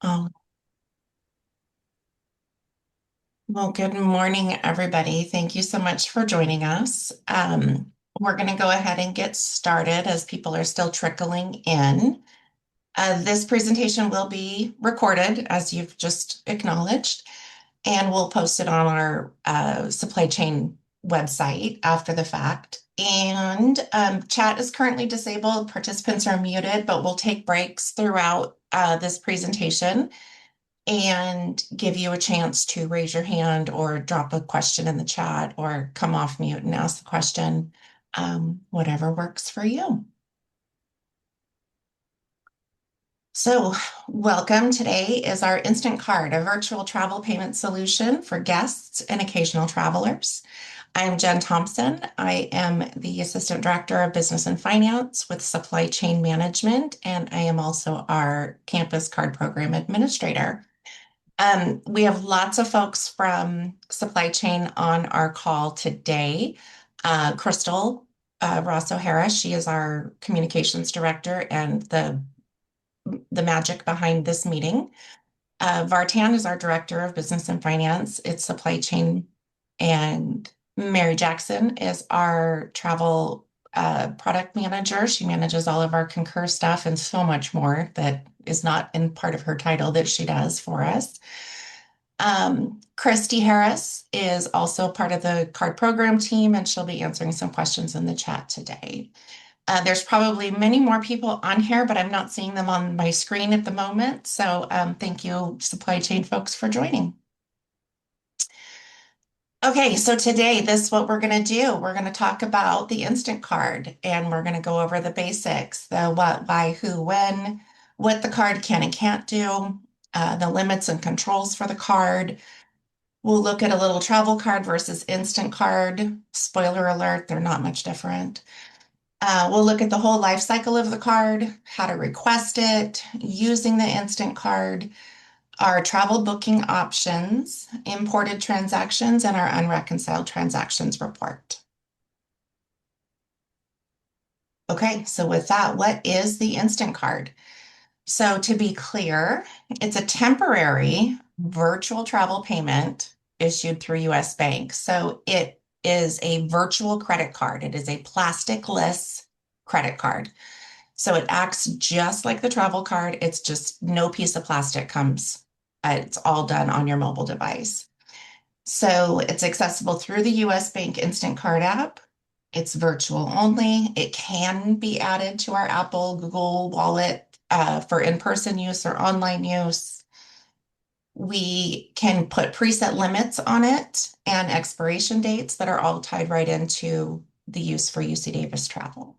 Oh, well, good morning, everybody. Thank you so much for joining us. We're going to go ahead and get started as people are still trickling in. This presentation will be recorded, as you've just acknowledged, and we'll post it on our supply chain website after the fact. And chat is currently disabled. Participants are muted, but we'll take breaks throughout this presentation and give you a chance to raise your hand or drop a question in the chat or come off mute and ask the question, whatever works for you. So, welcome. Today is our Instant Card, a virtual travel payment solution for guests and occasional travelers. I'm Jen Thompson. I am the Assistant Director of Business and Finance with Supply Chain Management, and I am also our Campus Card Program Administrator. We have lots of folks from supply chain on our call today. Crystal Ross O'Hara, she is our communications director and the magic behind this meeting. Vartan is our director of business and finance. It's supply chain, and Mary Jackson is our travel product manager. She manages all of our Concur stuff and so much more that is not in part of her title that she does for us. Christy Harris is also part of the card program team, and she'll be answering some questions in the chat today. There's probably many more people on here, but I'm not seeing them on my screen at the moment. So thank you, supply chain folks, for joining. Okay, so today, this is what we're going to do. We're going to talk about the Instant Card, and we're going to go over the basics, the what, why, who, when, what the card can and can't do, the limits and controls for the card. We'll look at a little travel card versus instant card. Spoiler alert, they're not much different. We'll look at the whole life cycle of the card, how to request it, using the instant card, our travel booking options, imported transactions, and our unreconciled transactions report. Okay, so with that, what is the instant card? So to be clear, it's a temporary virtual travel payment issued through US Bank. So it is a virtual credit card. It is a plastic-less credit card. So it acts just like the travel card. It's just no piece of plastic comes. It's all done on your mobile device. So it's accessible through the US Bank Instant Card app. It's virtual only. It can be added to our Apple, Google Wallet for in-person use or online use. We can put preset limits on it and expiration dates that are all tied right into the use for UC Davis travel.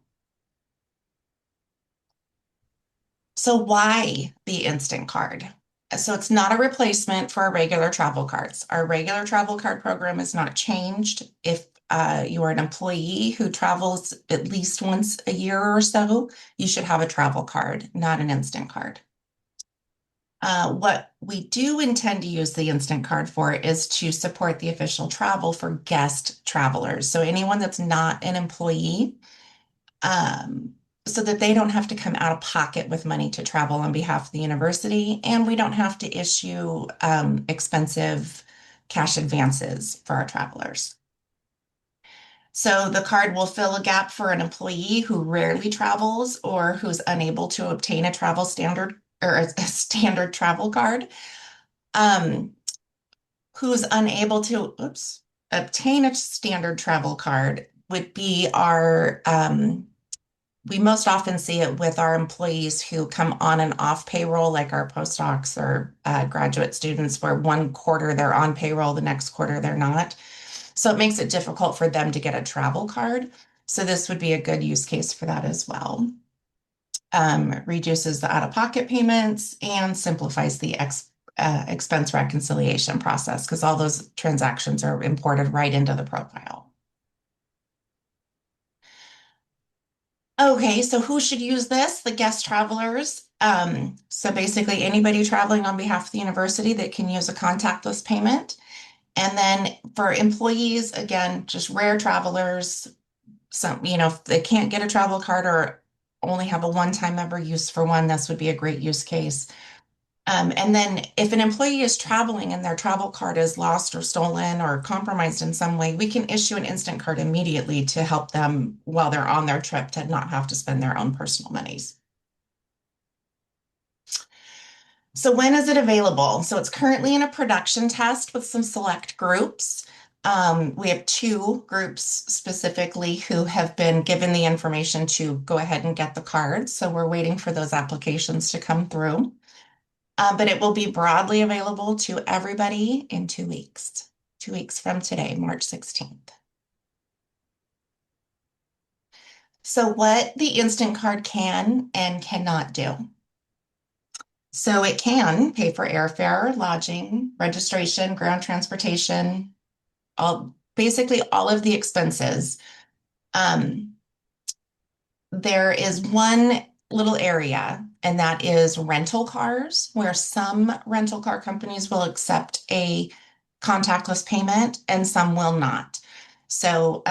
So why the Instant Card? So it's not a replacement for our regular travel cards. Our regular travel card program is not changed. If you are an employee who travels at least once a year or so, you should have a travel card, not an instant card. What we do intend to use the instant card for is to support the official travel for guest travelers. So anyone that's not an employee, so that they don't have to come out of pocket with money to travel on behalf of the university, and we don't have to issue expensive cash advances for our travelers. So the card will fill a gap for an employee who rarely travels or who's unable to obtain a travel standard or a standard travel card, um, who's unable to, obtain a standard travel card would be our we most often see it with our employees who come on and off payroll, like our postdocs or graduate students, where one quarter they're on payroll, the next quarter they're not. So it makes it difficult for them to get a travel card. So this would be a good use case for that as well. Reduces the out-of-pocket payments and simplifies the expense reconciliation process because all those transactions are imported right into the profile. Okay, so who should use this? The guest travelers. So basically anybody traveling on behalf of the university that can use a contactless payment. And then for employees, again, just rare travelers, some, if they can't get a travel card or only have a one-time ever use for one, this would be a great use case. And then if an employee is traveling and their travel card is lost or stolen or compromised in some way, we can issue an instant card immediately to help them while they're on their trip to not have to spend their own personal monies. So when is it available? So it's currently in a production test with some select groups. We have two groups specifically who have been given the information to go ahead and get the card. So we're waiting for those applications to come through. But it will be broadly available to everybody in 2 weeks, 2 weeks from today, March 16th. So what the Instant Card can and cannot do. So it can pay for airfare, lodging, registration, ground transportation, basically all of the expenses. Um, there is one little area, and that is rental cars, where some rental car companies will accept a contactless payment and some will not. So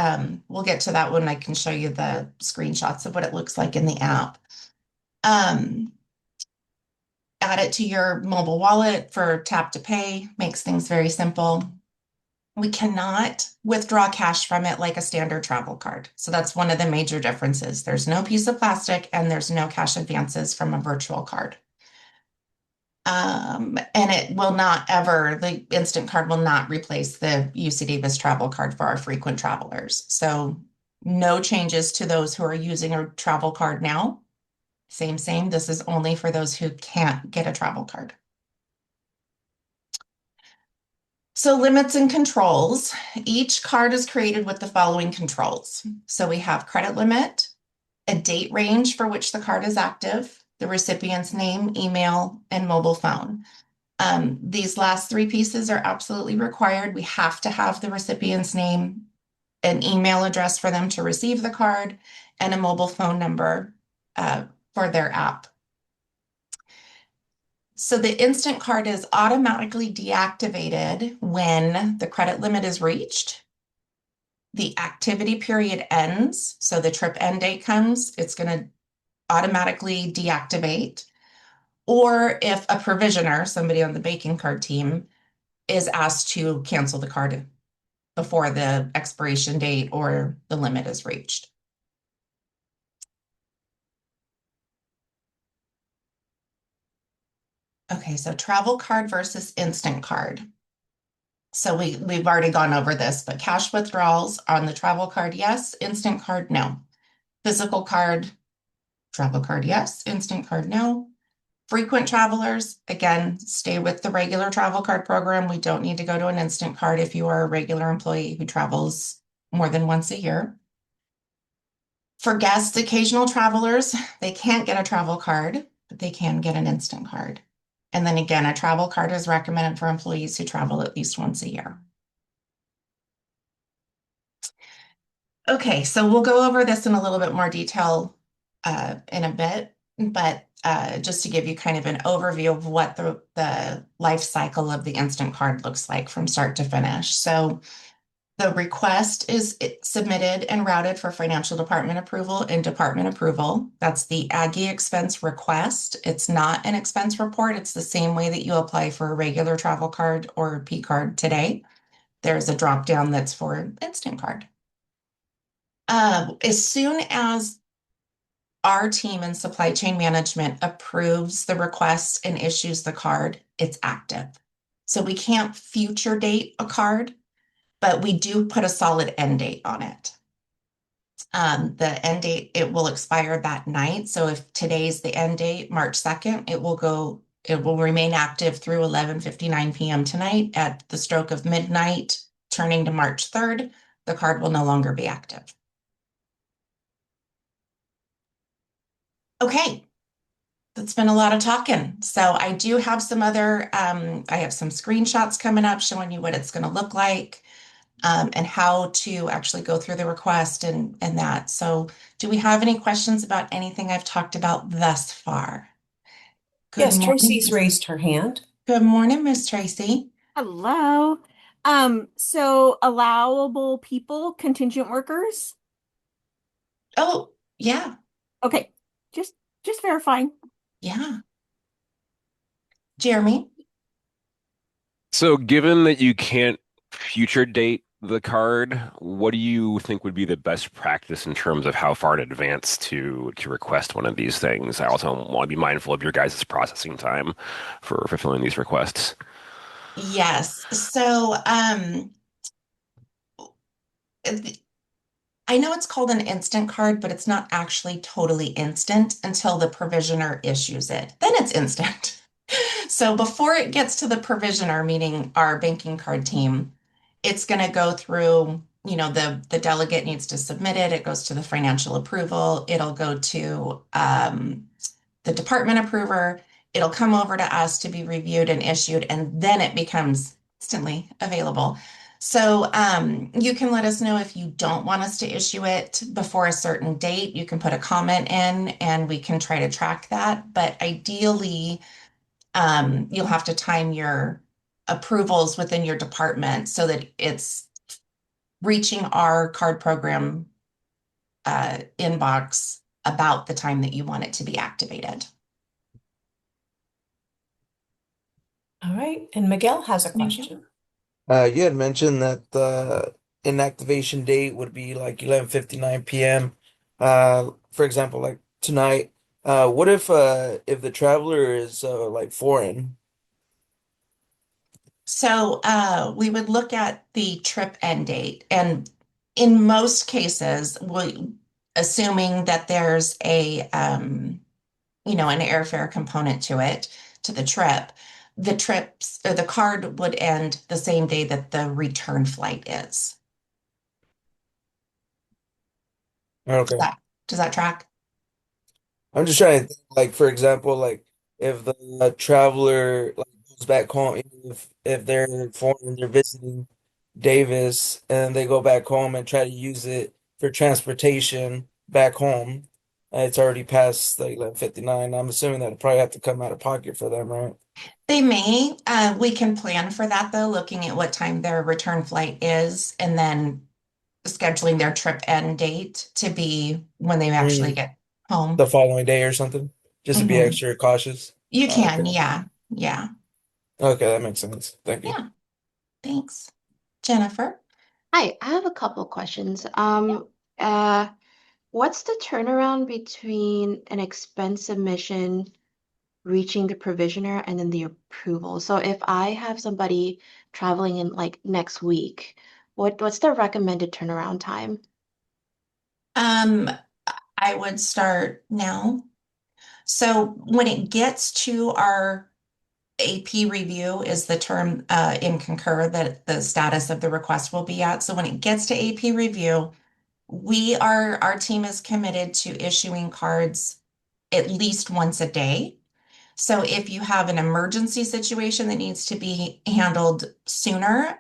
we'll get to that when I can show you the screenshots of what it looks like in the app. Um, Add it to your mobile wallet for tap to pay, makes things very simple. We cannot withdraw cash from it like a standard travel card. So that's one of the major differences. There's no piece of plastic and there's no cash advances from a virtual card. And it will not ever, the instant card will not replace the UC Davis travel card for our frequent travelers. So no changes to those who are using a travel card now. Same. This is only for those who can't get a travel card. So limits and controls. Each card is created with the following controls. So we have credit limit, a date range for which the card is active, the recipient's name, email, and mobile phone. These last three pieces are absolutely required. We have to have the recipient's name, an email address for them to receive the card, and a mobile phone number for their app. So the instant card is automatically deactivated when the credit limit is reached, the activity period ends, so the trip end date comes, it's going to automatically deactivate. Or if a provisioner, somebody on the baking card team, is asked to cancel the card before the expiration date or the limit is reached. Okay, so travel card versus instant card. So we've already gone over this, but cash withdrawals on the travel card, yes. Instant card, no. Physical card, travel card, yes. Instant card, no. Frequent travelers, again, stay with the regular travel card program. We don't need to go to an instant card if you are a regular employee who travels more than once a year. For guests, occasional travelers, they can't get a travel card, but they can get an instant card. And then again, a travel card is recommended for employees who travel at least once a year. Okay, so we'll go over this in a little bit more detail in a bit, but just to give you kind of an overview of what the life cycle of the instant card looks like from start to finish. So the request is submitted and routed for financial department approval and department approval. That's the Aggie expense request. It's not an expense report. It's the same way that you apply for a regular travel card or P card today. There's a drop down that's for instant card. As soon as our team in supply chain management approves the request and issues the card, it's active. So we can't future date a card, but we do put a solid end date on it. The end date, it will expire that night. So if today's the end date, March 2nd, it will remain active through 11:59 p.m. tonight. At the stroke of midnight, turning to March 3rd, the card will no longer be active. Okay, that's been a lot of talking. So I do have some other, I have some screenshots coming up showing you what it's going to look like and how to actually go through the request and that. So do we have any questions about anything I've talked about thus far? Good Yes, morning. Tracy's raised her hand. Good morning, Miss Tracy. Hello. So allowable people, contingent workers. Oh, yeah, Okay, just just verifying. yeah. Jeremy? So, given that you can't future date the card, what do you think would be the best practice in terms of how far in advance to request one of these things? I also want to be mindful of your guys' processing time for fulfilling these requests. Yes. So, I know it's called an instant card, but it's not actually totally instant until the provisioner issues it. Then it's instant. So before it gets to the provisioner, meaning our banking card team, it's going to go through, the delegate needs to submit it. It goes to the financial approval. It'll go to the department approver. It'll come over to us to be reviewed and issued, and then it becomes instantly available. So you can let us know if you don't want us to issue it before a certain date. You can put a comment in and we can try to track that. But ideally, you'll have to time your approvals within your department so that it's reaching our card program inbox about the time that you want it to be activated. All right, and Miguel has a Thank you. question. You had mentioned that the inactivation date would be like 11:59 p.m. For example, like tonight. What if the traveler is like foreign? So we would look at the trip end date, and in most cases, assuming that there's an airfare component to it, to the trip, the trips or the card would end the same day that the return flight is. Does Okay. that, does that track? I'm just trying to think, like for example, like if the traveler like goes back home, if they're foreign, they're visiting Davis, and they go back home and try to use it for transportation back home. It's already past like 11:59. I'm assuming that probably have to come out of pocket for them, right? They may. We can plan for that though, looking at what time their return flight is and then scheduling their trip end date to be when they actually Mm, get home. the following day or something, just to be Mhm. extra cautious. You Oh, can, okay. yeah. Yeah. Okay, that makes sense. Thank you. Yeah. Thanks. Jennifer? Hi, I have a couple questions. Yeah. What's the turnaround between an expense submission reaching the provisioner and then the approval? So if I have somebody traveling in like next week, what's the recommended turnaround time? Um, I would start now. So when it gets to our AP review is the term in Concur that the status of the request will be at. So when it gets to AP review, our team is committed to issuing cards at least once a day. So if you have an emergency situation that needs to be handled sooner,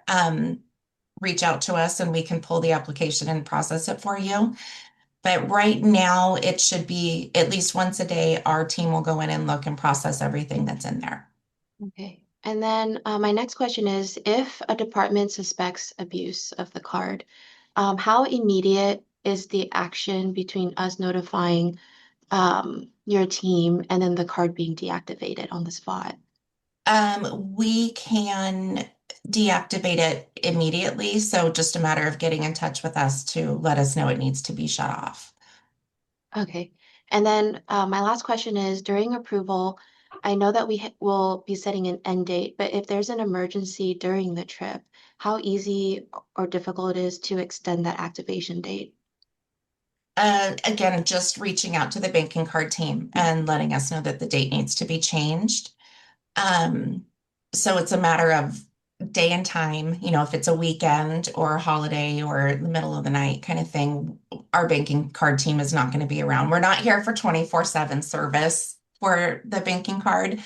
reach out to us and we can pull the application and process it for you. But right now, it should be at least once a day, our team will go in and look and process everything that's in there. Okay. And then my next question is, if a department suspects abuse of the card, how immediate is the action between us notifying your team and then the card being deactivated on the spot? We can deactivate it immediately. So just a matter of getting in touch with us to let us know it needs to be shut off. Okay. And then my last question is during approval, I know that we will be setting an end date, but if there's an emergency during the trip, how easy or difficult it is to extend that activation date? Again, just reaching out to the banking card team and letting us know that the date needs to be changed. Um, so it's a matter of day and time, if it's a weekend or a holiday or the middle of the night kind of thing, our banking card team is not going to be around. We're not here for 24/7 service for the banking card.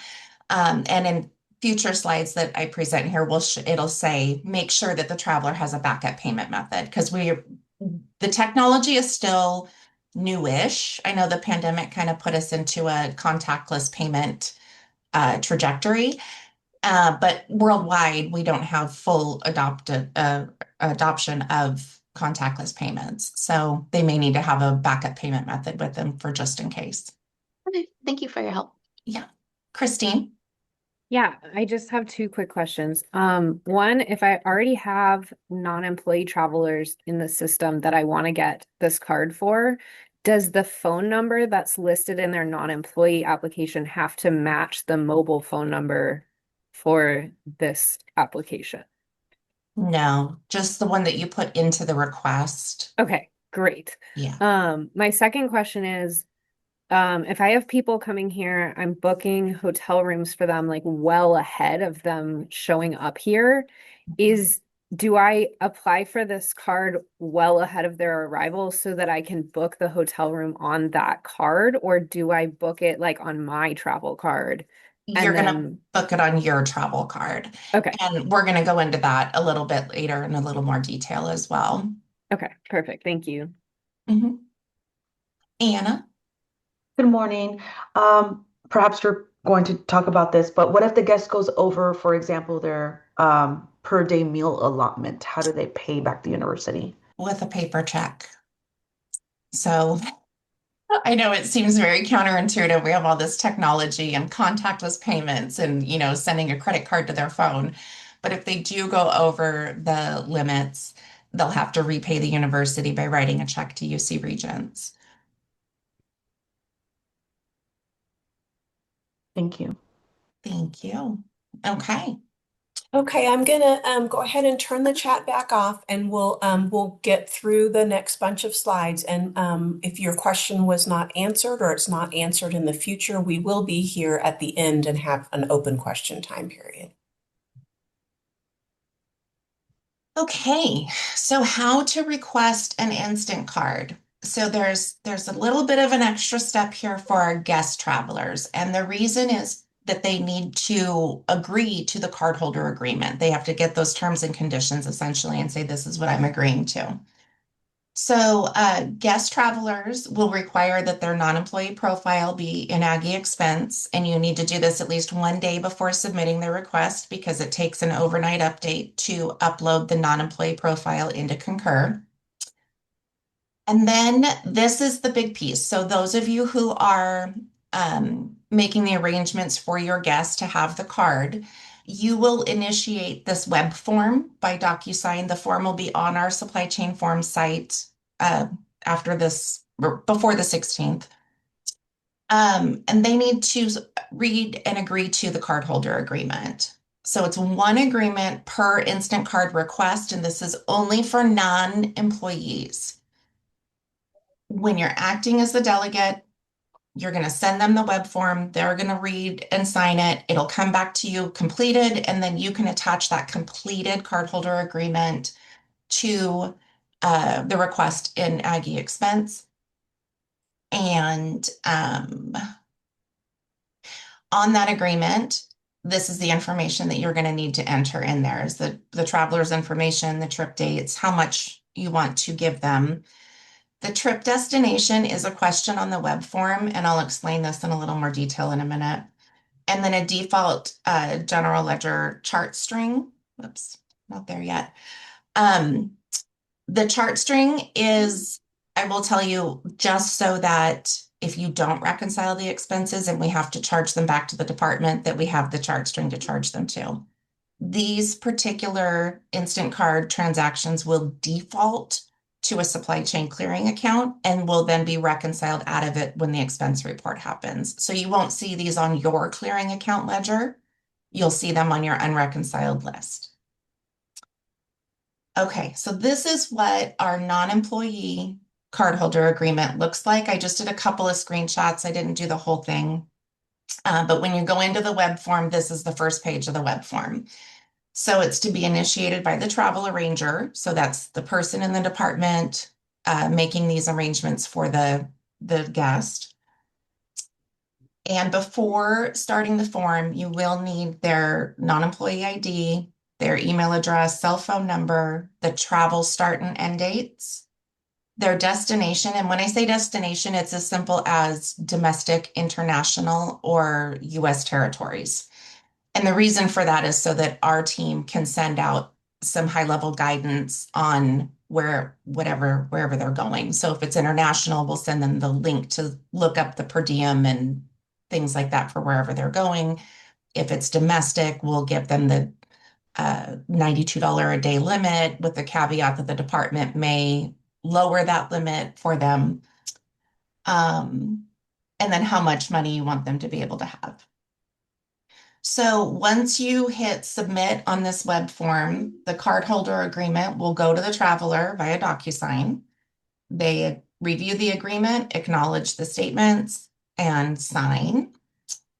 And in future slides that I present here, it'll say, make sure that the traveler has a backup payment method because the technology is still newish. I know the pandemic kind of put us into a contactless payment trajectory. But worldwide, we don't have full adoption of contactless payments. So they may need to have a backup payment method with them for just in case. Okay, thank you for your help. Yeah. Christine? Yeah, I just have two quick questions. One, if I already have non-employee travelers in the system that I want to get this card for, does the phone number that's listed in their non-employee application have to match the mobile phone number for this application? No, just the one that you put into the request. Okay, great. Yeah. My second question is, if I have people coming here, I'm booking hotel rooms for them like well ahead of them showing up here. Do I apply for this card well ahead of their arrival so that I can book the hotel room on that card, or do I book it like on my travel card? You're And going to then, book it on your travel card. okay, And we're going to go into that a little bit later in a little more detail as well. okay, perfect. Thank you. Mhm. Anna? Good morning. Perhaps you're going to talk about this, but what if the guest goes over, for example, their per day meal allotment? How do they pay back the university? With a paper check. So I know it seems very counterintuitive. We have all this technology and contactless payments and, sending a credit card to their phone. But if they do go over the limits, they'll have to repay the university by writing a check to UC Regents. Thank you. Thank you. Okay. Okay, I'm gonna go ahead and turn the chat back off, and we'll get through the next bunch of slides. And if your question was not answered or it's not answered in the future, we will be here at the end and have an open question time period. Okay, so how to request an instant card. So there's a little bit of an extra step here for our guest travelers, and the reason is that they need to agree to the cardholder agreement. They have to get those terms and conditions essentially and say, this is what I'm agreeing to. So guest travelers will require that their non-employee profile be in Aggie expense, and you need to do this at least one day before submitting the request because it takes an overnight update to upload the non-employee profile into Concur. And then this is the big piece. So those of you who are making the arrangements for your guests to have the card, you will initiate this web form by DocuSign. The form will be on our supply chain form site after this, or before the 16th. And they need to read and agree to the cardholder agreement. So it's one agreement per instant card request, and this is only for non-employees. When you're acting as the delegate, you're going to send them the web form. They're going to read and sign it. It'll come back to you completed, and then you can attach that completed cardholder agreement to the request in Aggie expense. And on that agreement, this is the information that you're going to need to enter in there is the traveler's information, the trip dates, how much you want to give them. The trip destination is a question on the web form, and I'll explain this in a little more detail in a minute. And then a default general ledger chart string. Whoops, not there yet. The chart string is, I will tell you, just so that if you don't reconcile the expenses and we have to charge them back to the department, that we have the chart string to charge them to. These particular instant card transactions will default to a supply chain clearing account and will then be reconciled out of it when the expense report happens. So you won't see these on your clearing account ledger. You'll see them on your unreconciled list. Okay, so this is what our non-employee cardholder agreement looks like. I just did a couple of screenshots. I didn't do the whole thing. But when you go into the web form, this is the first page of the web form. So it's to be initiated by the travel arranger. So that's the person in the department making these arrangements for the guest. And before starting the form, you will need their non-employee ID, their email address, cell phone number, the travel start and end dates, their destination. And when I say destination, it's as simple as domestic, international, or US territories. And the reason for that is so that our team can send out some high-level guidance on wherever they're going. So if it's international, we'll send them the link to look up the per diem and things like that for wherever they're going. If it's domestic, we'll give them the $92 a day limit with the caveat that the department may lower that limit for them. And then how much money you want them to be able to have. So once you hit submit on this web form, the cardholder agreement will go to the traveler via DocuSign. They review the agreement, acknowledge the statements, and sign.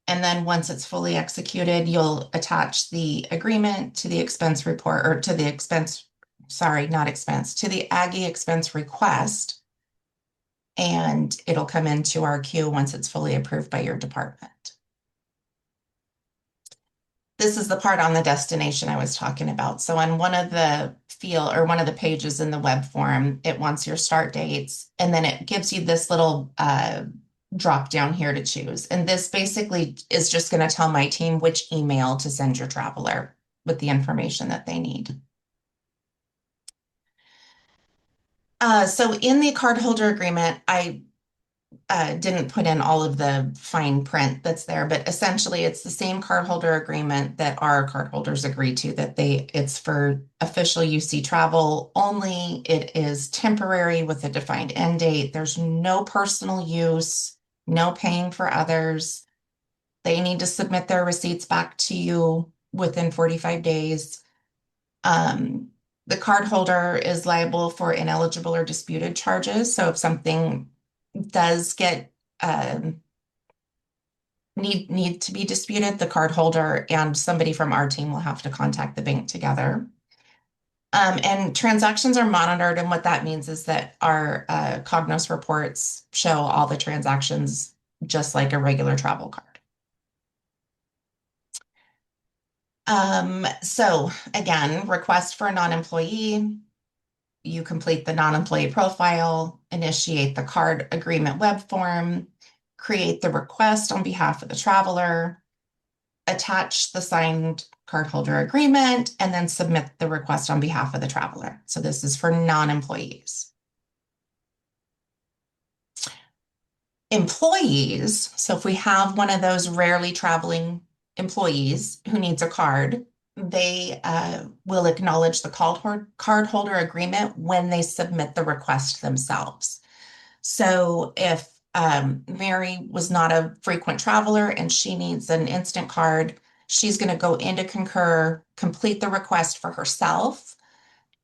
And then once it's fully executed, you'll attach the agreement to the expense report, or to the expense, sorry, not expense, to the Aggie expense request. And it'll come into our queue once it's fully approved by your department. This is the part on the destination I was talking about. So on one of the one of the pages in the web form, it wants your start dates, and then it gives you this little drop down here to choose. And this basically is just going to tell my team which email to send your traveler with the information that they need. So in the cardholder agreement, I didn't put in all of the fine print that's there, but essentially it's the same cardholder agreement that our cardholders agree to, that it's for official UC travel only. It is temporary with a defined end date. There's no personal use, no paying for others. They need to submit their receipts back to you within 45 days. The cardholder is liable for ineligible or disputed charges. So if something does get need to be disputed, the cardholder and somebody from our team will have to contact the bank together. And transactions are monitored, and what that means is that our Cognos reports show all the transactions just like a regular travel card. So again, request for a non-employee. You complete the non-employee profile, initiate the card agreement web form, create the request on behalf of the traveler, attach the signed cardholder agreement, and then submit the request on behalf of the traveler. So this is for non-employees. Employees, so if we have one of those rarely traveling employees who needs a card, they will acknowledge the cardholder agreement when they submit the request themselves. So if Mary was not a frequent traveler and she needs an instant card, she's going to go into Concur, complete the request for herself.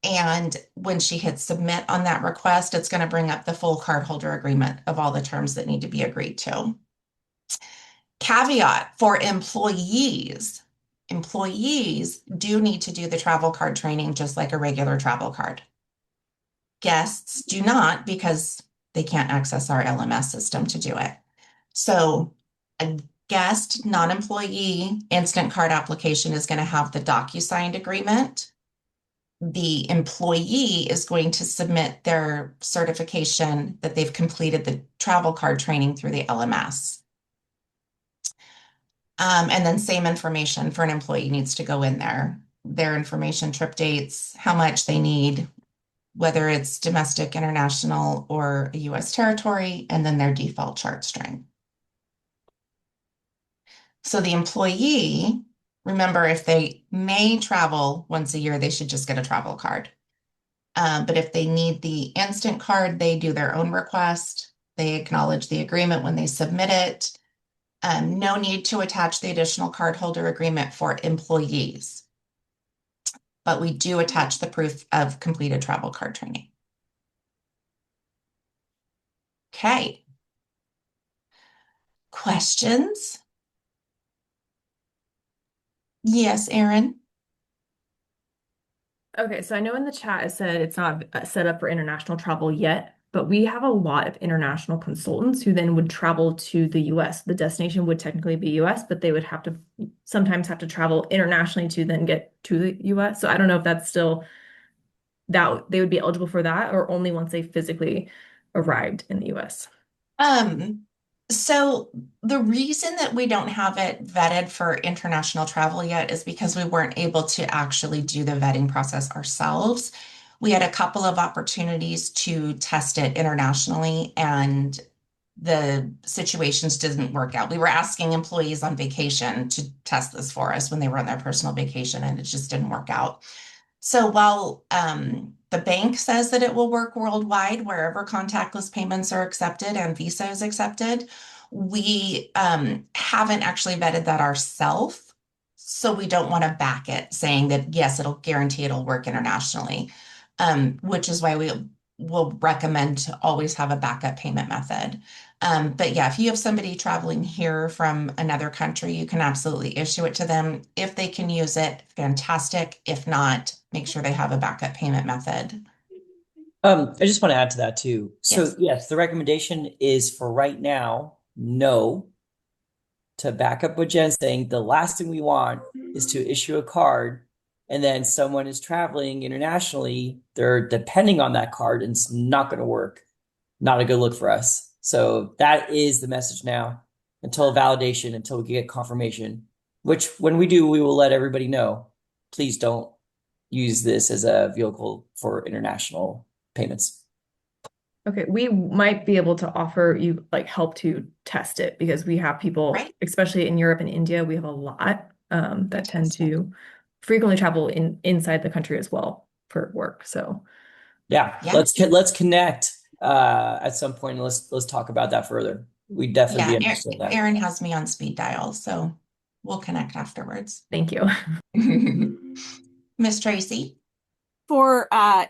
And when she hits submit on that request, it's going to bring up the full cardholder agreement of all the terms that need to be agreed to. Caveat for employees. Employees do need to do the travel card training just like a regular travel card. Guests do not, because they can't access our LMS system to do it. So a guest non-employee instant card application is going to have the DocuSigned agreement. The employee is going to submit their certification that they've completed the travel card training through the LMS. And then same information for an employee needs to go in there. Their information, trip dates, how much they need, whether it's domestic, international, or a US territory, and then their default chart string. So the employee, remember, if they may travel once a year, they should just get a travel card. But if they need the instant card, they do their own request. They acknowledge the agreement when they submit it. No need to attach the additional cardholder agreement for employees, but we do attach the proof of completed travel card training. Okay. Questions? Yes, Erin. Okay, so I know in the chat it said it's not set up for international travel yet, but we have a lot of international consultants who then would travel to the US. The destination would technically be US, but they would have to sometimes have to travel internationally to then get to the US. So I don't know if that's still that they would be eligible for that, or only once they physically arrived in the US. So the reason that we don't have it vetted for international travel yet is because we weren't able to actually do the vetting process ourselves. We had a couple of opportunities to test it internationally, and the situations didn't work out. We were asking employees on vacation to test this for us when they were on their personal vacation, and it just didn't work out. So while the bank says that it will work worldwide wherever contactless payments are accepted and Visa is accepted, we haven't actually vetted that ourselves. So we don't want to back it saying that, yes, it'll guarantee it'll work internationally, which is why we will recommend to always have a backup payment method. But yeah, if you have somebody traveling here from another country, you can absolutely issue it to them. If they can use it, fantastic. If not, make sure they have a backup payment method. I just want to add to that too. So Yes. yes, the recommendation is for right now, no. To back up what Jen's saying, the last thing we want is to issue a card and then someone is traveling internationally, they're depending on that card and it's not going to work. Not a good look for us. So that is the message now until validation, until we get confirmation, which when we do, we will let everybody know. Please don't use this as a vehicle for international payments. Okay, we might be able to offer you like help to test it because we have people, Right. especially in Europe and India, we have a lot that tend to frequently travel inside the country as well for work. So Yeah, Yeah. let's connect at some point and let's talk about that further. We'd definitely be Yeah, interested in that. Aaron has me on speed dial, so we'll connect afterwards. thank you. Miss Tracy? For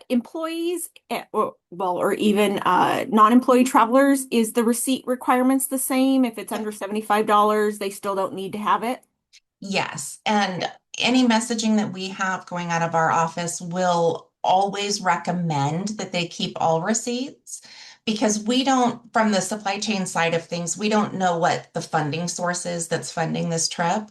employees, or even non-employee travelers, is the receipt requirements the same? If it's under $75, they still don't need to have it? Yes, and any messaging that we have going out of our office will always recommend that they keep all receipts because we don't, from the supply chain side of things, we don't know what the funding source is that's funding this trip.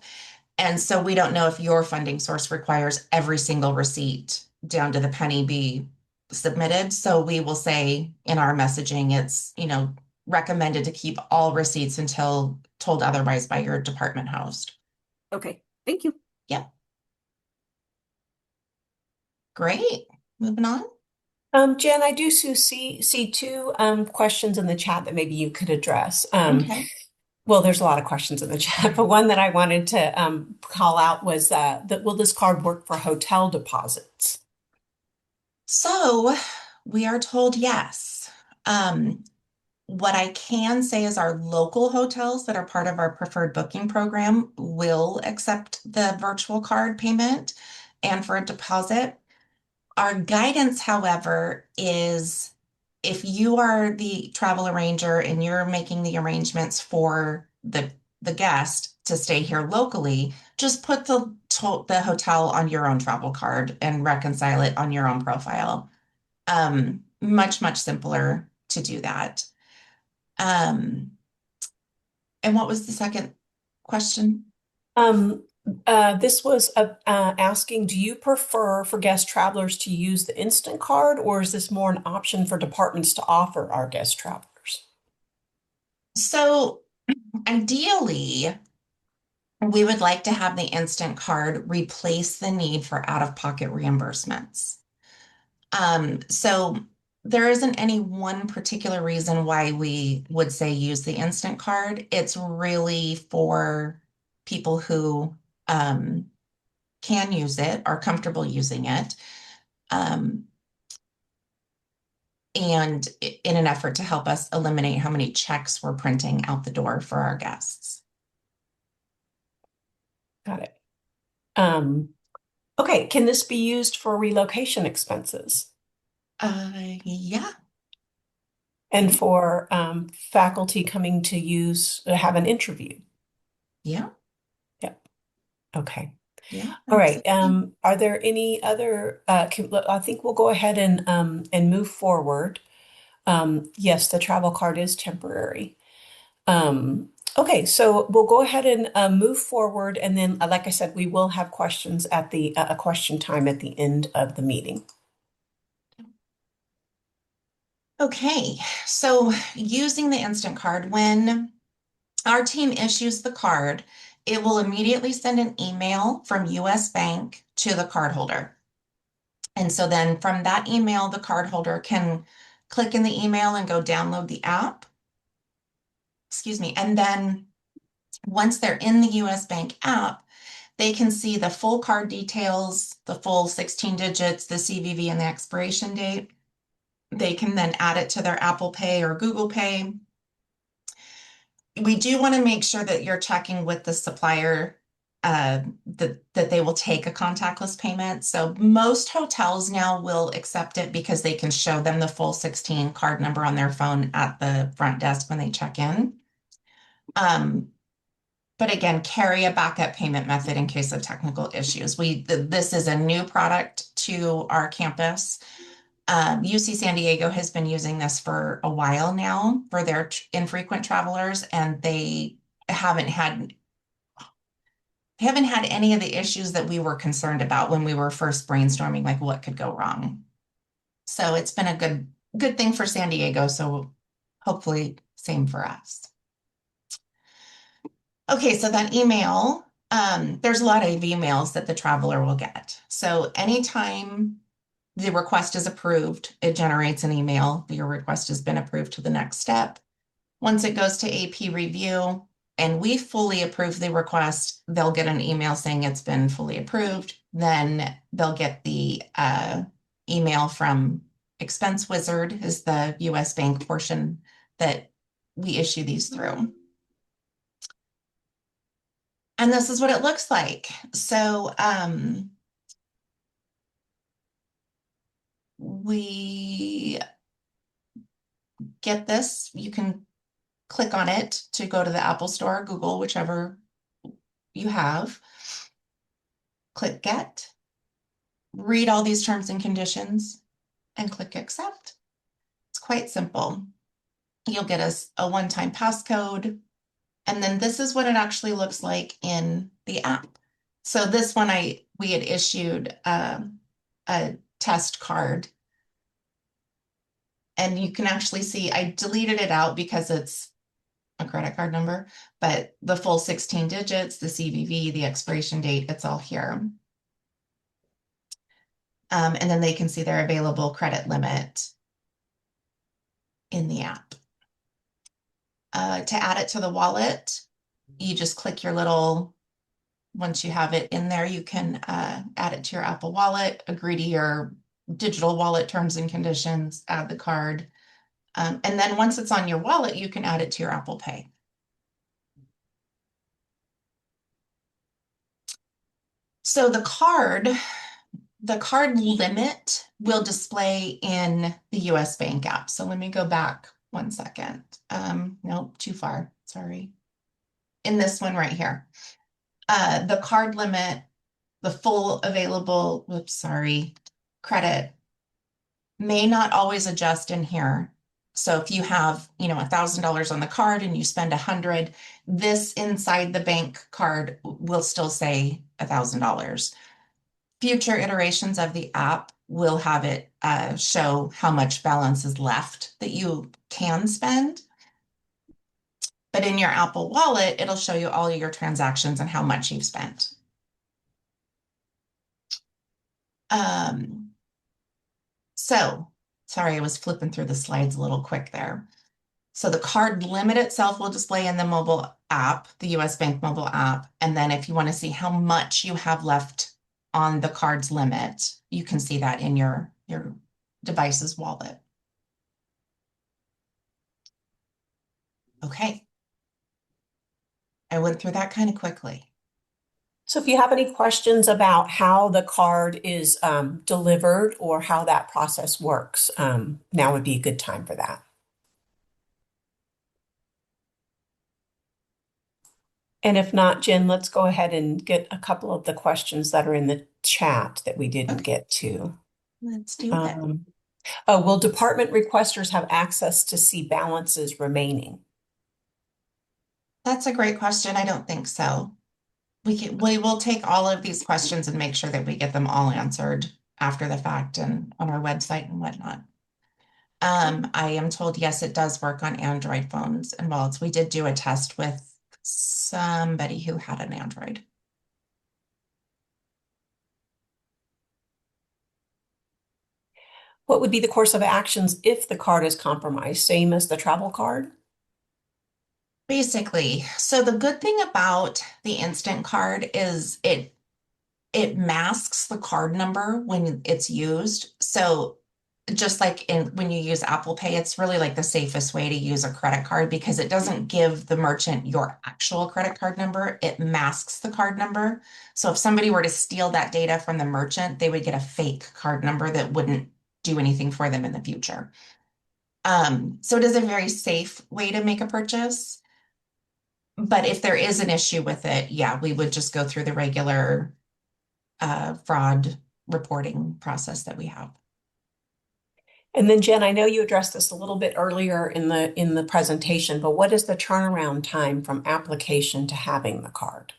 And so we don't know if your funding source requires every single receipt down to the penny be submitted. So we will say in our messaging, it's, recommended to keep all receipts until told otherwise by your department host. Okay, thank you. Yep. Great. Moving on. Jen, I do see two questions in the chat that maybe you could address. Okay. Well, there's a lot of questions in the chat, but one that I wanted to call out was that will this card work for hotel deposits? So we are told yes. What I can say is our local hotels that are part of our preferred booking program will accept the virtual card payment and for a deposit. Our guidance, however, is if you are the travel arranger and you're making the arrangements for the guest to stay here locally, just put the hotel on your own travel card and reconcile it on your own profile. Much, much simpler to do that. And what was the second question? This was asking, do you prefer for guest travelers to use the instant card, or is this more an option for departments to offer our guest travelers? So ideally, we would like to have the instant card replace the need for out-of-pocket reimbursements. So there isn't any one particular reason why we would say use the instant card. It's really for people who can use it, are comfortable using it, and in an effort to help us eliminate how many checks we're printing out the door for our guests. Got it. Okay, can this be used for relocation expenses? Yeah. And for faculty coming to have an interview? Yeah. Yep. Okay. Yeah. All right. Are there any other? I think we'll go ahead and move forward. Yes, the travel card is temporary. Okay, so we'll go ahead and move forward, and then, like I said, we will have questions at the a question time at the end of the meeting. Okay, so using the instant card, when our team issues the card, it will immediately send an email from US Bank to the cardholder. And so then from that email, the cardholder can click in the email and go download the app. excuse me, and then once they're in the US Bank app, they can see the full card details, the full 16 digits, the CVV, and the expiration date. They can then add it to their Apple Pay or Google Pay. We do want to make sure that you're checking with the supplier that they will take a contactless payment. So most hotels now will accept it because they can show them the full 16 card number on their phone at the front desk when they check in. But again, carry a backup payment method in case of technical issues. This is a new product to our campus. UC San Diego has been using this for a while now for their infrequent travelers, and they haven't had any of the issues that we were concerned about when we were first brainstorming, like what could go wrong. So it's been a good thing for San Diego. So hopefully same for us. Okay, so that email, there's a lot of emails that the traveler will get. So anytime the request is approved, it generates an email. Your request has been approved to the next step. Once it goes to AP review and we fully approve the request, they'll get an email saying it's been fully approved. Then they'll get the email from Expense Wizard, is the US Bank portion that we issue these through. And this is what it looks like. So we get this. You can click on it to go to the Apple Store, Google, whichever you have. Click Get. Read all these terms and conditions and click Accept. It's quite simple. You'll get a one-time passcode. And then this is what it actually looks like in the app. So this one we had issued a test card. And you can actually see I deleted it out because it's a credit card number, but the full 16 digits, the CVV, the expiration date, it's all here. And then they can see their available credit limit in the app. To add it to the wallet, you just click your little, once you have it in there, you can add it to your Apple Wallet, agree to your digital wallet terms and conditions, add the card. And then once it's on your wallet, you can add it to your Apple Pay. So the card limit will display in the US Bank app. So let me go back 1 second. Nope, too far, sorry. In this one right here. The card limit, the full available, whoops, sorry, credit may not always adjust in here. So if you have, $1,000 on the card and you spend 100, this inside the bank card will still say $1,000. Future iterations of the app will have it show how much balance is left that you can spend. But in your Apple Wallet, it'll show you all of your transactions and how much you've spent. So, sorry, I was flipping through the slides a little quick there. So the card limit itself will display in the mobile app, the US Bank mobile app. And then if you want to see how much you have left on the card's limit, you can see that in your device's wallet. Okay. I went through that kind of quickly. So if you have any questions about how the card is delivered or how that process works, now would be a good time for that. And if not, Jen, let's go ahead and get a couple of the questions that are in the chat that we didn't get to. Let's do it. Oh, will department requesters have access to see balances remaining? That's a great question. I don't think so. We will take all of these questions and make sure that we get them all answered after the fact and on our website and whatnot. I am told, yes, it does work on Android phones and wallets. We did do a test with somebody who had an Android. What would be the course of actions if the card is compromised? Same as the travel card? Basically, so the good thing about the Instant Card is it masks the card number when it's used. So just like when you use Apple Pay, it's really like the safest way to use a credit card because it doesn't give the merchant your actual credit card number. It masks the card number. So if somebody were to steal that data from the merchant, they would get a fake card number that wouldn't do anything for them in the future. So it is a very safe way to make a purchase. But if there is an issue with it, yeah, we would just go through the regular fraud reporting process that we have. And then Jen, I know you addressed this a little bit earlier in the presentation, but what is the turnaround time from application to having the card?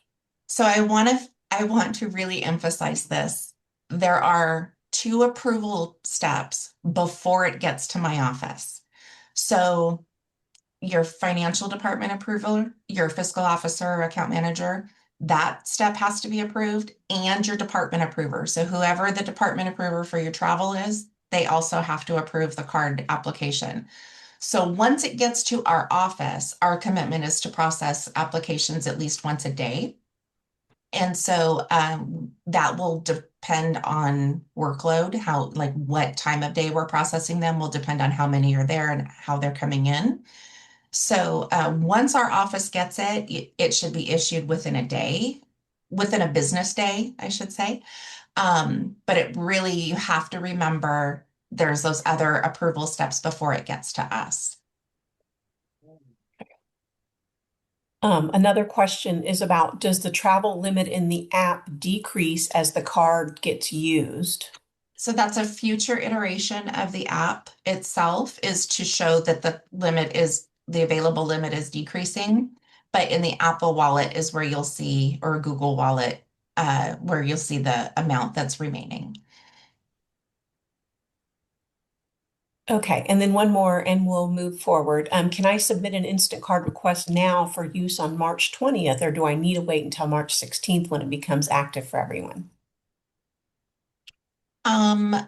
So I want to really emphasize this. There are 2 approval steps before it gets to my office. So your financial department approval, your fiscal officer or account manager, that step has to be approved, and your department approver. So whoever the department approver for your travel is, they also have to approve the card application. So once it gets to our office, our commitment is to process applications at least once a day. And so that will depend on workload, how, like what time of day we're processing them will depend on how many are there and how they're coming in. So once our office gets it, it should be issued within a day, within a business day, I should say. But it really, you have to remember there's those other approval steps before it gets to us. Another question is about, does the travel limit in the app decrease as the card gets used? So that's a future iteration of the app itself, is to show that the available limit is decreasing. But in the Apple Wallet is where you'll see, or Google Wallet, where you'll see the amount that's remaining. Okay, and then one more and we'll move forward. Can I submit an instant card request now for use on March 20th, or do I need to wait until March 16th when it becomes active for everyone? I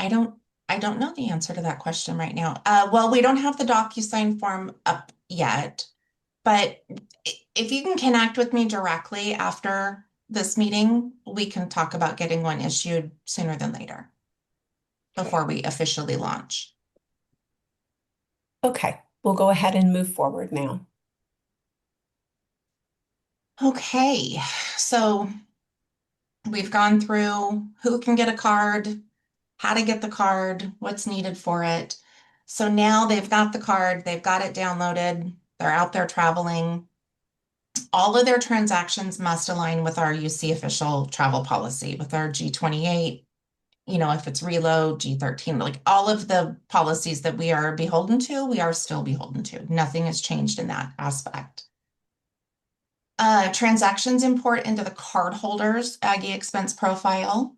don't know the answer to that question right now. Well, we don't have the DocuSign form up yet, but if you can connect with me directly after this meeting, we can talk about getting one issued sooner than later, before we officially launch. Okay, we'll go ahead and move forward now. Okay, so we've gone through who can get a card, how to get the card, what's needed for it. So now they've got the card, they've got it downloaded, they're out there traveling. All of their transactions must align with our UC official travel policy, with our G28, if it's reload, G13, like all of the policies that we are beholden to, we are still beholden to. Nothing has changed in that aspect. Transactions import into the cardholder's Aggie expense profile.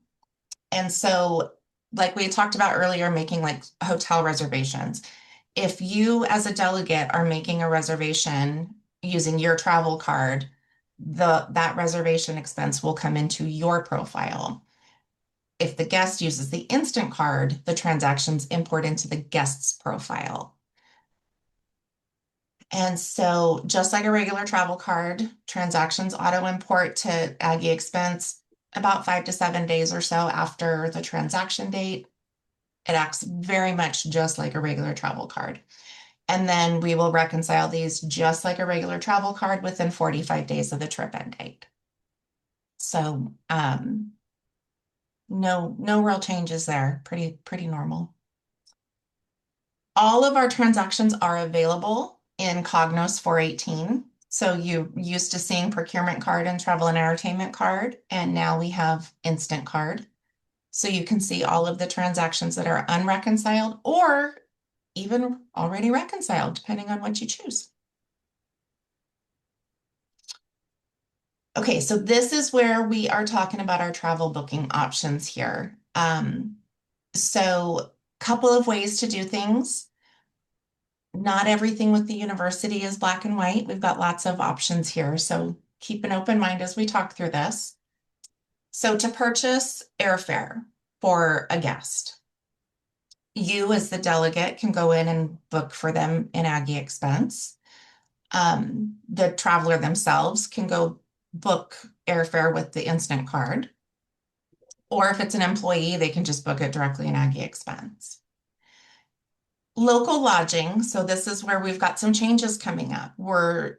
And so, like we talked about earlier, making like hotel reservations. If you as a delegate are making a reservation using your travel card, that reservation expense will come into your profile. If the guest uses the Instant Card, the transactions import into the guest's profile. And so just like a regular travel card, transactions auto import to Aggie expense about 5 to 7 days or so after the transaction date. It acts very much just like a regular travel card. And then we will reconcile these just like a regular travel card within 45 days of the trip end date. So no real changes there. Pretty normal. All of our transactions are available in Cognos 418. So you used to seeing procurement card and travel and entertainment card, and now we have Instant Card. So you can see all of the transactions that are unreconciled or even already reconciled, depending on what you choose. Okay, so this is where we are talking about our travel booking options here. So a couple of ways to do things. Not everything with the university is black and white. We've got lots of options here. So keep an open mind as we talk through this. So to purchase airfare for a guest, You as the delegate can go in and book for them in Aggie expense. The traveler themselves can go book airfare with the instant card. Or if it's an employee, they can just book it directly in Aggie expense. Local lodging, so this is where we've got some changes coming up. We're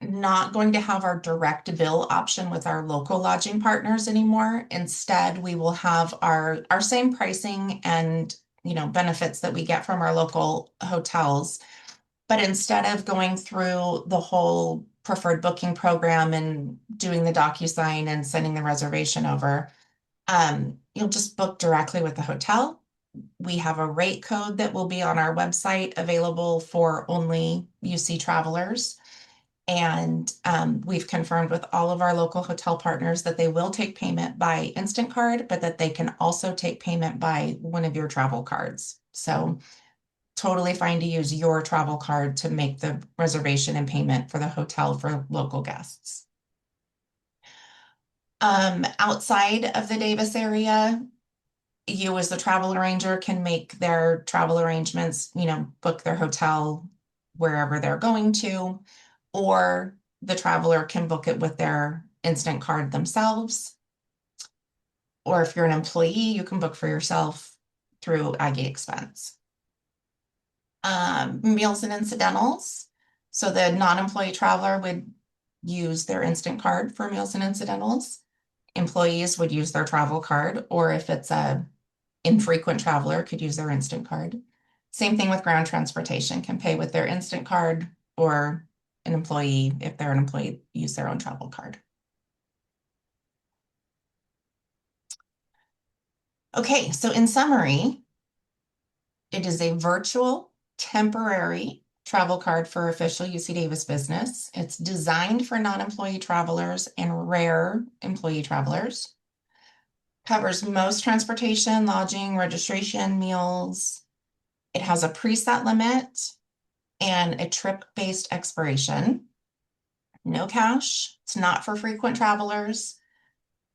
not going to have our direct bill option with our local lodging partners anymore. Instead, we will have our same pricing and benefits that we get from our local hotels. But instead of going through the whole preferred booking program and doing the DocuSign and sending the reservation over, you'll just book directly with the hotel. We have a rate code that will be on our website available for only UC travelers. And we've confirmed with all of our local hotel partners that they will take payment by instant card, but that they can also take payment by one of your travel cards. So totally fine to use your travel card to make the reservation and payment for the hotel for local guests. Outside of the Davis area, you as the travel arranger can make their travel arrangements, book their hotel wherever they're going to, or the traveler can book it with their instant card themselves. Or if you're an employee, you can book for yourself through Aggie expense. Meals and incidentals. So the non-employee traveler would use their instant card for meals and incidentals. Employees would use their travel card, or if it's a infrequent traveler, could use their instant card. Same thing with ground transportation, can pay with their instant card, or an employee, if they're an employee, use their own travel card. Okay, so in summary, it is a virtual, temporary travel card for official UC Davis business. It's designed for non-employee travelers and rare employee travelers. Covers most transportation, lodging, registration, meals. It has a preset limit and a trip-based expiration. No cash. It's not for frequent travelers.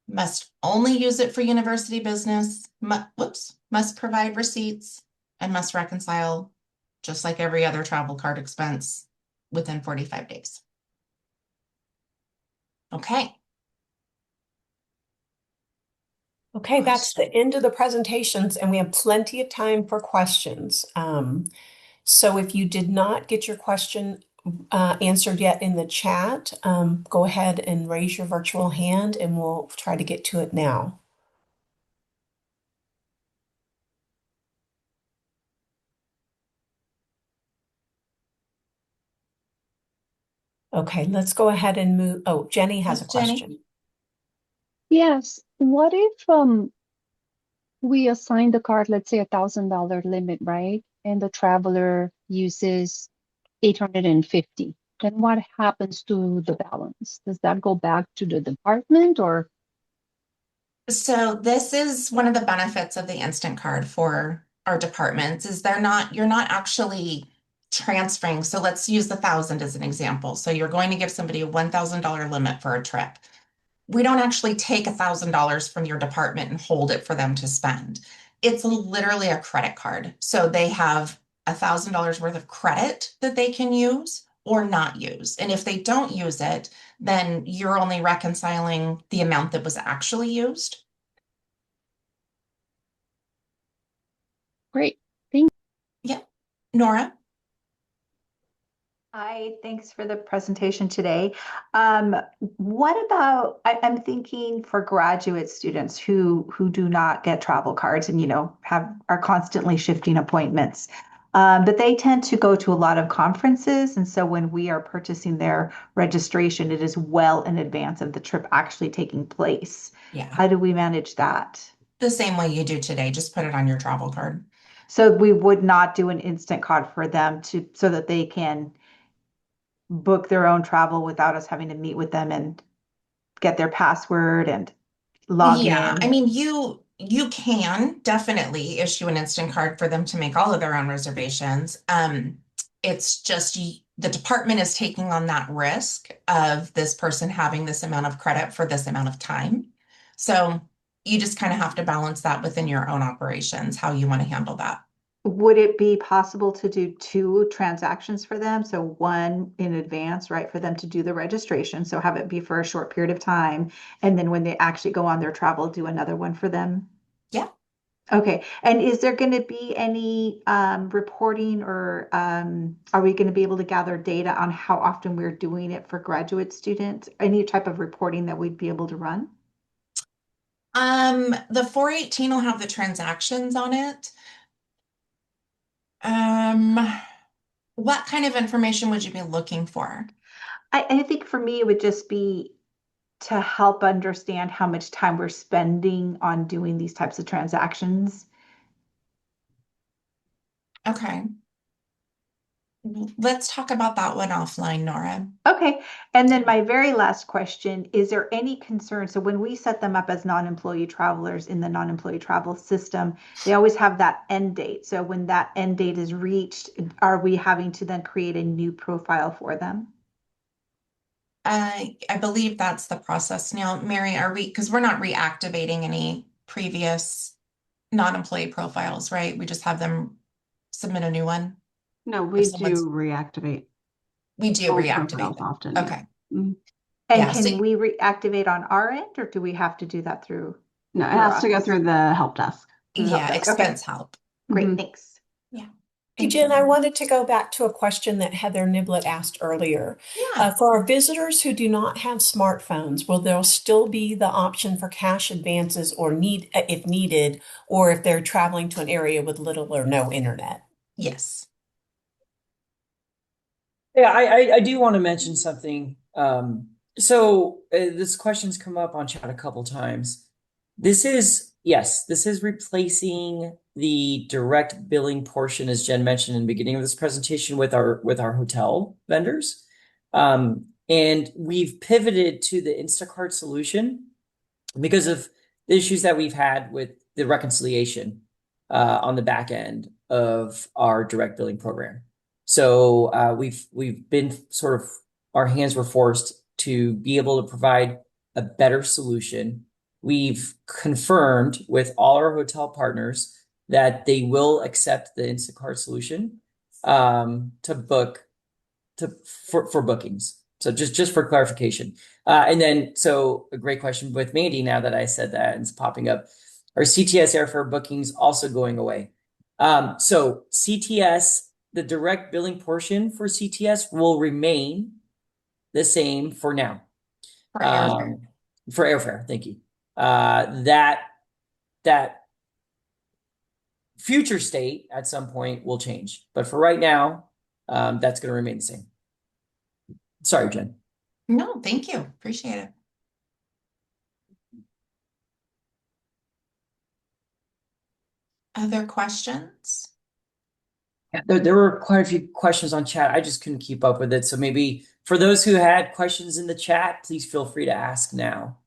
Must only use it for university business. Must provide receipts and must reconcile just like every other travel card expense within 45 days. Okay. Okay, that's the end of the presentations, and we have plenty of time for questions. So if you did not get your question answered yet in the chat, go ahead and raise your virtual hand and we'll try to get to it now. Okay, let's go ahead and move. Oh, Jenny has a Jenny? question. Yes. What if we assign the card, let's say $1,000 limit, right? And the traveler uses 850. Then what happens to the balance? Does that go back to the department or? So this is one of the benefits of the instant card for our departments is you're not actually transferring. So let's use the 1,000 as an example. So you're going to give somebody a $1,000 limit for a trip. We don't actually take $1,000 from your department and hold it for them to spend. It's literally a credit card. So they have $1,000 worth of credit that they can use or not use. And if they don't use it, then you're only reconciling the amount that was actually used. Great. Thank you. Yeah. Nora? Hi, thanks for the presentation today. What about, I'm thinking for graduate students who do not get travel cards and, are constantly shifting appointments. But they tend to go to a lot of conferences. And so when we are purchasing their registration, it is well in advance of the trip actually taking place. Yeah. How do we manage that? The same way you do today, just put it on your travel card. So we would not do an instant card for them so that they can book their own travel without us having to meet with them and get their password and log Yeah, in. I mean, you can definitely issue an instant card for them to make all of their own reservations. It's just the department is taking on that risk of this person having this amount of credit for this amount of time. So you just kind of have to balance that within your own operations, how you want to handle that. would it be possible to do 2 transactions for them? So one in advance, right, for them to do the registration, so have it be for a short period of time, and then when they actually go on their travel, do another one for them? Yeah. Okay, and is there going to be any reporting, or are we going to be able to gather data on how often we're doing it for graduate students? Any type of reporting that we'd be able to run? The 418 will have the transactions on it. What kind of information would you be looking for? I think for me, it would just be to help understand how much time we're spending on doing these types of transactions. Okay. Let's talk about that one offline, Nora. Okay, and then my very last question, is there any concern? So when we set them up as non-employee travelers in the non-employee travel system, they always have that end date. So when that end date is reached, are we having to then create a new profile for them? I believe that's the process now. Mary, because we're not reactivating any previous non-employee profiles, right? We just have them submit a new one. No, If we someone's- do reactivate We do old reactivate profiles them. often. Yeah. Okay. Mhm. And Yeah, can so- we reactivate on our end, or do we have to do that through? No, it your has to go office? through the help desk. Through the Yeah, help desk. Okay. expense help. Great, Mhm. thanks. Yeah. Hey, Thank Jen, you. I wanted to go back to a question that Heather Niblett asked earlier. Yeah. For our visitors who do not have smartphones, will there still be the option for cash advances or if needed, or if they're traveling to an area with little or no internet? Yes. Yeah, I do want to mention something. So this question's come up on chat a couple times. This is replacing the direct billing portion, as Jen mentioned in the beginning of this presentation, with our hotel vendors. And we've pivoted to the Instacart solution because of the issues that we've had with the reconciliation on the back end of our direct billing program. So we've been sort of, our hands were forced to be able to provide a better solution. We've confirmed with all our hotel partners that they will accept the Instacart solution to book for bookings. So just for clarification. And then, so a great question with Mandy, now that I said that and it's popping up. Are CTS airfare bookings also going away? So CTS, the direct billing portion for CTS will remain the same for now. For airfare. For airfare, thank you. That future state at some point will change, but for right now, that's going to remain the same. Sorry, Jen. No, thank you. Appreciate it. Other questions? There were quite a few questions on chat. I just couldn't keep up with it. So maybe for those who had questions in the chat, please feel free to ask now.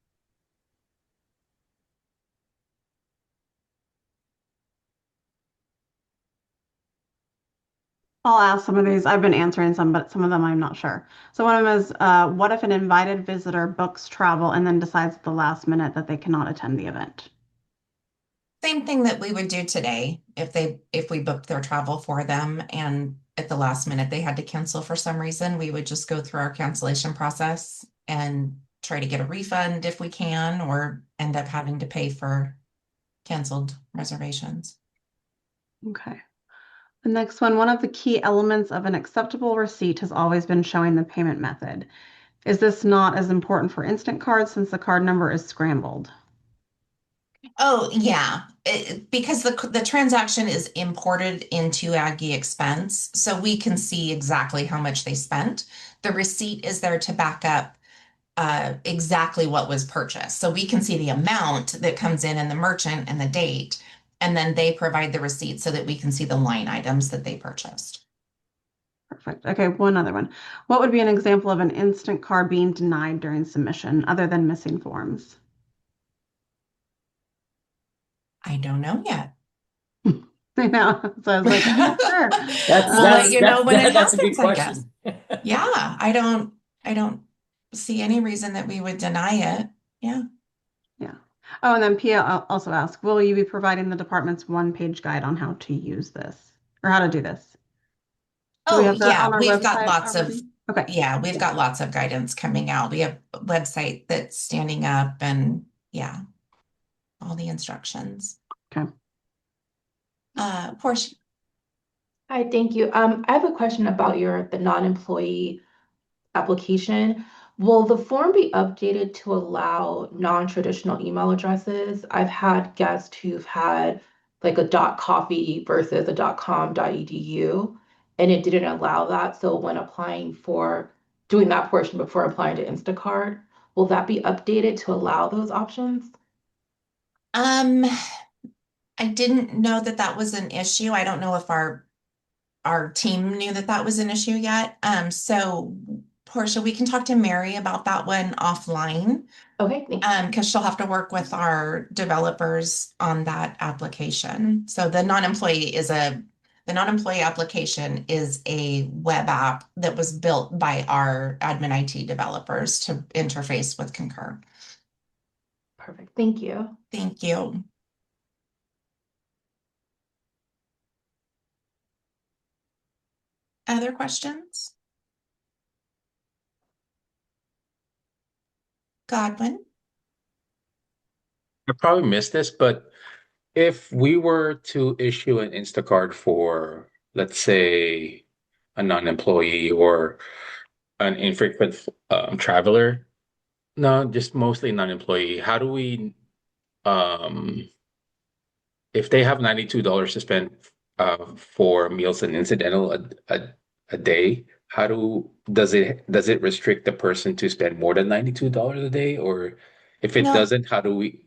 I'll ask some of these. I've been answering some, but some of them I'm not sure. So one of them is, what if an invited visitor books travel and then decides at the last minute that they cannot attend the event? Same thing that we would do today if we booked their travel for them and at the last minute they had to cancel for some reason, we would just go through our cancellation process and try to get a refund if we can, or end up having to pay for canceled reservations. Okay. The next one of the key elements of an acceptable receipt has always been showing the payment method. Is this not as important for Instant Cards since the card number is scrambled? Oh, yeah, because the transaction is imported into Aggie Expense, so we can see exactly how much they spent. The receipt is there to back up exactly what was purchased. So we can see the amount that comes in and the merchant and the date, and then they provide the receipt so that we can see the line items that they purchased. Perfect. Okay, one other one. What would be an example of an Instant Card being denied during submission other than missing forms? I don't know yet. I know. So I was like, I'm not sure. We'll let you know when it that's a good happens, I guess. question. Yeah, I don't see any reason that we would deny it. Yeah. Yeah. Oh, and then Pia also asked, will you be providing the department's one-page guide on how to use this or how to do this? Do we Oh, have that yeah, on our website already? Okay. yeah, we've got lots of guidance coming out. We have a website that's standing up and yeah, all the instructions. Okay. Portia. Hi, thank you. I have a question about the non-employee application. Will the form be updated to allow non-traditional email addresses? I've had guests who've had like a .coffee versus a .com.edu, and it didn't allow that. So when applying for doing that portion before applying to Instacart, will that be updated to allow those options? Um, I didn't know that that was an issue. I don't know if our team knew that that was an issue yet. So Portia, we can talk to Mary about that one offline. Okay, thank you. Because she'll have to work with our developers on that application. So the non-employee application is a web app that was built by our admin IT developers to interface with Concur. Perfect. Thank you. Thank you. Other questions? Godwin? I probably missed this, but if we were to issue an Instacart for, let's say, a non-employee or an infrequent traveler, no, just mostly non-employee, how do we, um, if they have $92 to spend for meals and incidental a day, does it restrict the person to spend more than $92 a day? Or if it No. doesn't, how do we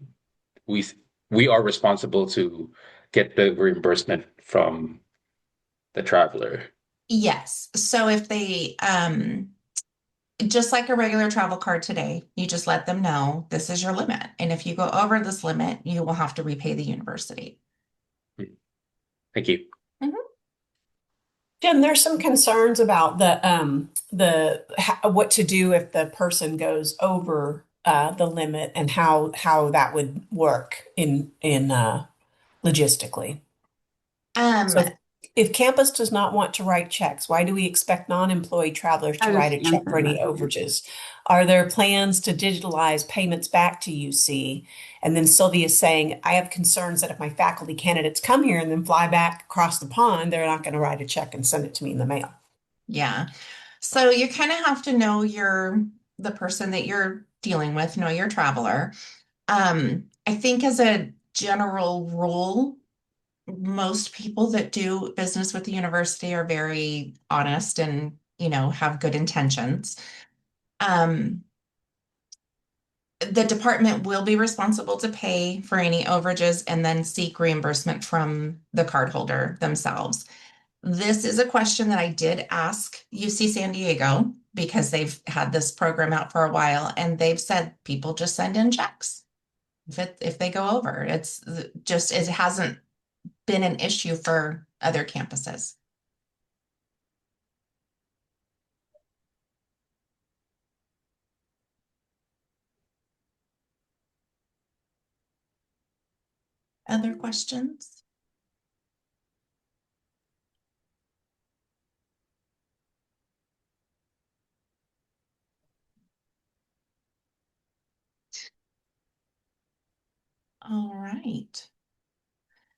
we are responsible to get the reimbursement from the traveler? Yes. So if they, just like a regular travel card today, you just let them know this is your limit. And if you go over this limit, you will have to repay the university. Thank you. Jen, there's some concerns about what to do if the person goes over the limit and how that would work in logistically. So if campus does not want to write checks, why do we expect non-employee travelers to write a check for any overages? Are there plans to digitalize payments back to UC? And then Sylvia's saying, I have concerns that if my faculty candidates come here and then fly back across the pond, they're not going to write a check and send it to me in the mail. Yeah. So you kind of have to know the person that you're dealing with, know your traveler. I think as a general rule, most people that do business with the university are very honest and, have good intentions. The department will be responsible to pay for any overages and then seek reimbursement from the cardholder themselves. This is a question that I did ask UC San Diego because they've had this program out for a while, and they've said people just send in checks if they go over. It hasn't been an issue for other campuses. Other questions? All right.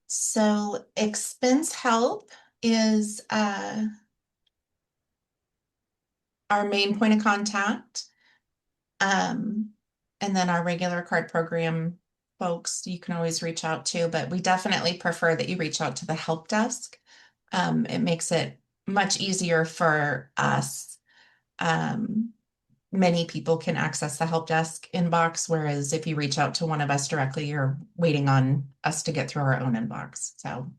So expense help is our main point of contact. And then our regular card program folks, you can always reach out to, but we definitely prefer that you reach out to the help desk. It makes it much easier for us. Many people can access the help desk inbox, whereas if you reach out to one of us directly, you're waiting on us to get through our own inbox. So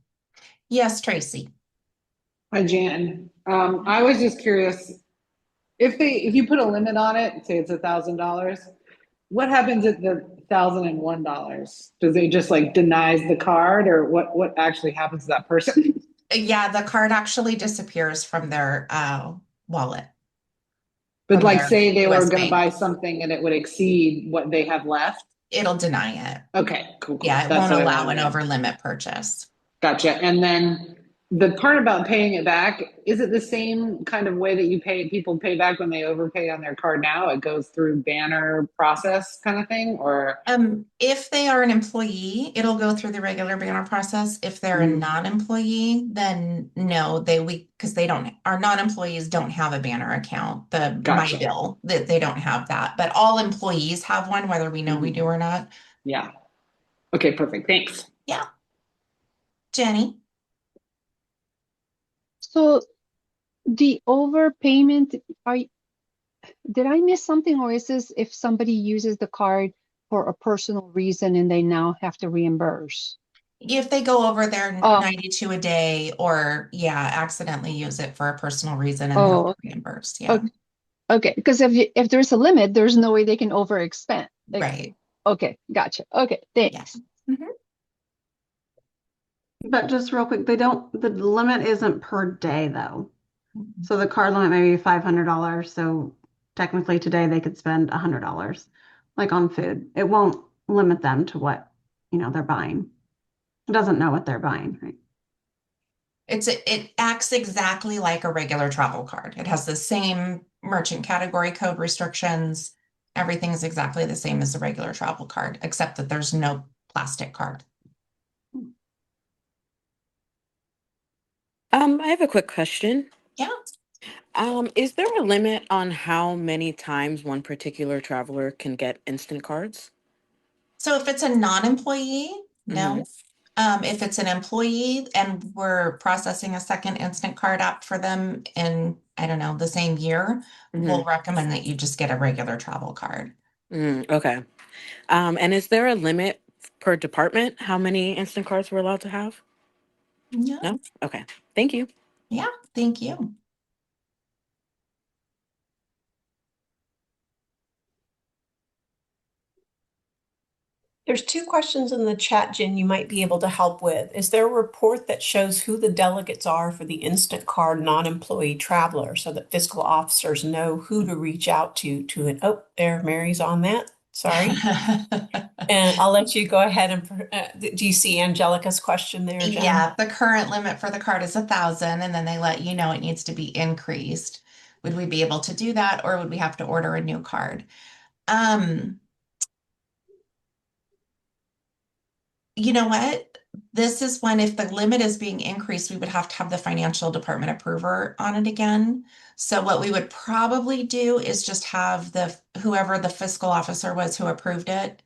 yes, Tracy. Hi, Jan. I was just curious, if you put a limit on it, say it's $1,000, what happens at the $1,001? Does it just like denies the card, or what actually happens to that person? Yeah, the card actually disappears from their wallet. But like say they were going to buy something and it would exceed what they have left. It'll deny it. Okay, cool. Yeah, it That's won't what I allow an wanted. over limit purchase. Gotcha. And then the part about paying it back, is it the same kind of way that people pay back when they overpay on their card now? It goes through banner process kind of thing, or? If they are an employee, it'll go through the regular banner process. If they're a non-employee, then no, because our non-employees don't have a banner account, the Gotcha. MyBill, that they don't have that. But all employees have one, whether we know we do or not. Yeah. Okay, perfect. Thanks. Yeah. Jenny? So the overpayment, did I miss something, or is this if somebody uses the card for a personal reason and they now have to reimburse? If they go over their 92 a day or accidentally use it for a personal reason and they'll be reimbursed. Yeah. Okay. Because if there's a limit, there's no way they can overexpend. Right. Okay, gotcha. Okay, thanks. But just real quick, the limit isn't per day though. So the card limit may be $500. So technically today they could spend $100 like on food. It won't limit them to what, they're buying. It doesn't know what they're buying, right? It acts exactly like a regular travel card. It has the same merchant category code restrictions. Everything's exactly the same as a regular travel card, except that there's no plastic card. I have a quick question. Yeah. Is there a limit on how many times one particular traveler can get instant cards? So if it's a non-employee, no. If it's an employee and we're processing a second instant card app for them in, I don't know, the same year, we'll recommend that you just get a regular travel card. Okay. And is there a limit per department how many instant cards we're allowed to have? No? Okay. Thank you. Yeah, thank you. There's two questions in the chat, Jen, you might be able to help with. Is there a report that shows who the delegates are for the Instant Card non-employee traveler so that fiscal officers know who to reach out to oh, there, Mary's on that. Sorry. And I'll let you go ahead and, do you see Angelica's question there, Jen? Yeah, the current limit for the card is 1,000, and then they let you know it needs to be increased. Would we be able to do that, or would we have to order a new card? You know what? This is when, if the limit is being increased, we would have to have the financial department approver on it again. So what we would probably do is just have whoever the fiscal officer was who approved it,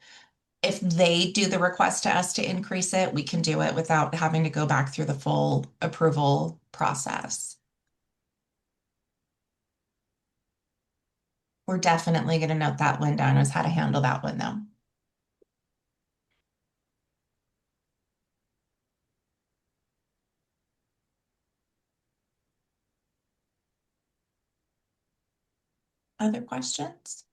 if they do the request to us to increase it, we can do it without having to go back through the full approval process. We're definitely going to note that one down as how to handle that one though. Other questions?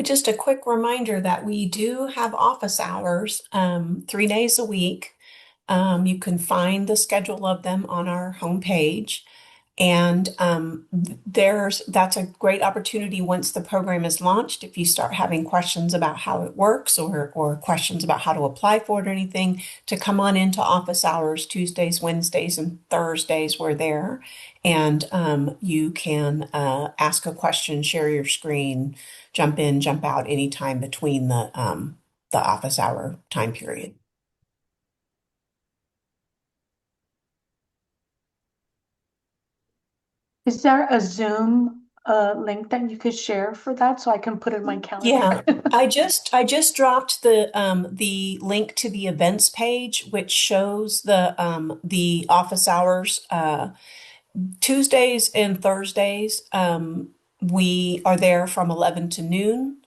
Just a quick reminder that we do have office hours 3 days a week. You can find the schedule of them on our homepage. And that's a great opportunity once the program is launched. If you start having questions about how it works or questions about how to apply for it or anything, to come on into office hours Tuesdays, Wednesdays, and Thursdays. We're there. And you can ask a question, share your screen, jump in, jump out anytime between the office hour time period. Is there a Zoom link that you could share for that so I can put it in my calendar? Yeah, I just dropped the link to the events page, which shows the office hours. Tuesdays and Thursdays, we are there from 11 to noon.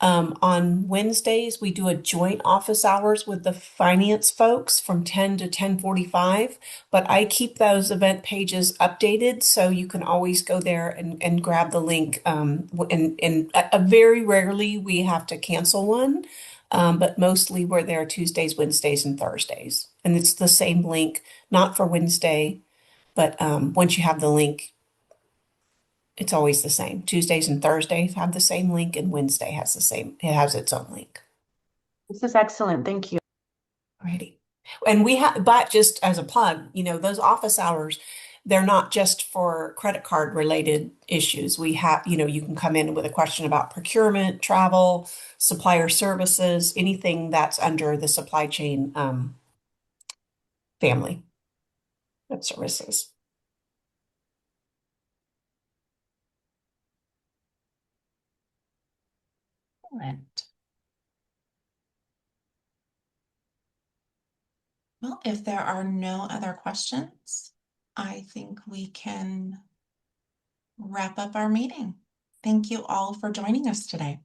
On Wednesdays, we do a joint office hours with the finance folks from 10 to 10:45. But I keep those event pages updated, so you can always go there and grab the link. And very rarely we have to cancel one, but mostly we're there Tuesdays, Wednesdays, and Thursdays. And it's the same link, not for Wednesday, but once you have the link, It's always the same. Tuesdays and Thursdays have the same link, and Wednesday has the same, it has its own link. This is excellent. Thank you. Alrighty. And we have, but just as a plug, you know, those office hours, they're not just for credit card related issues. We have, you know, you can come in with a question about procurement, travel, supplier services, anything that's under the supply chain family of services. Excellent. Well, if there are no other questions, I think we can wrap up our meeting. Thank you all for joining us today.